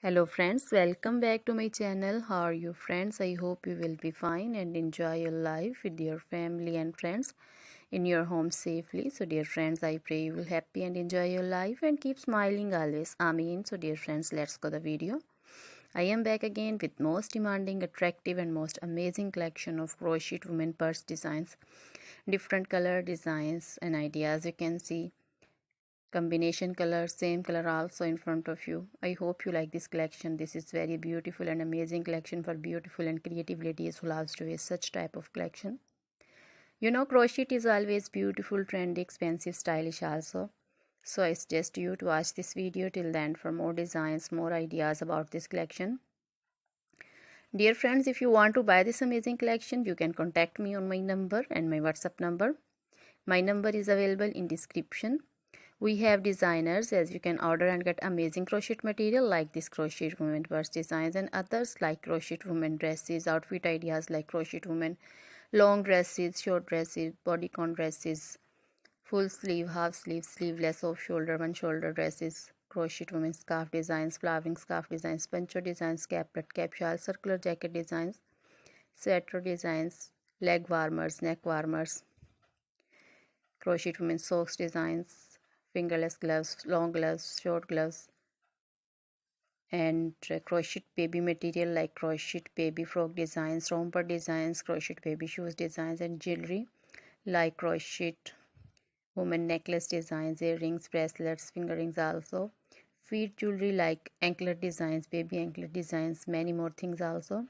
Hello friends, welcome back to my channel. How are you friends? I hope you will be fine and enjoy your life with your family and friends in your home safely. So dear friends, I pray you will happy and enjoy your life and keep smiling always. Amen. So dear friends, let's go the video. I am back again with most demanding, attractive and most amazing collection of crochet women purse designs. Different color designs and ideas you can see combination color, same color also in front of you. I hope you like this collection. This is very beautiful and amazing collection for beautiful and creative ladies who loves to wear such type of collection. You know, crochet is always beautiful, trendy, expensive, stylish also. So I suggest you to watch this video till the end for more designs, more ideas about this collection. Dear friends, if you want to buy this amazing collection, you can contact me on my number and my WhatsApp number. My number is available in description. We have designers as you can order and get amazing crochet material like this crochet women purse designs and others like crochet women dresses, outfit ideas like crochet women long dresses, short dresses, bodycon dresses, full sleeve, half sleeve, sleeveless, off shoulder, one shoulder dresses, crochet women scarf designs, flowering scarf designs, poncho designs, caplet, cap shawl, circular jacket designs, sweater designs, leg warmers, neck warmers, crochet women socks designs, fingerless gloves, long gloves, short gloves, and crochet baby material like crochet baby frock designs, romper designs, crochet baby shoes designs, and jewelry like crochet woman necklace designs, earrings, bracelets, finger rings also, feet jewelry like anklet designs, baby anklet designs, many more things also.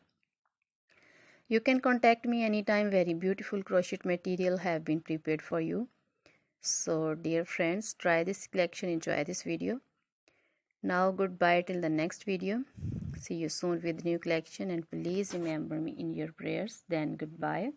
You can contact me anytime. Very beautiful crochet material have been prepared for you. So dear friends, try this collection, enjoy this video. Now goodbye till the next video. See you soon with new collection and please remember me in your prayers. Then goodbye.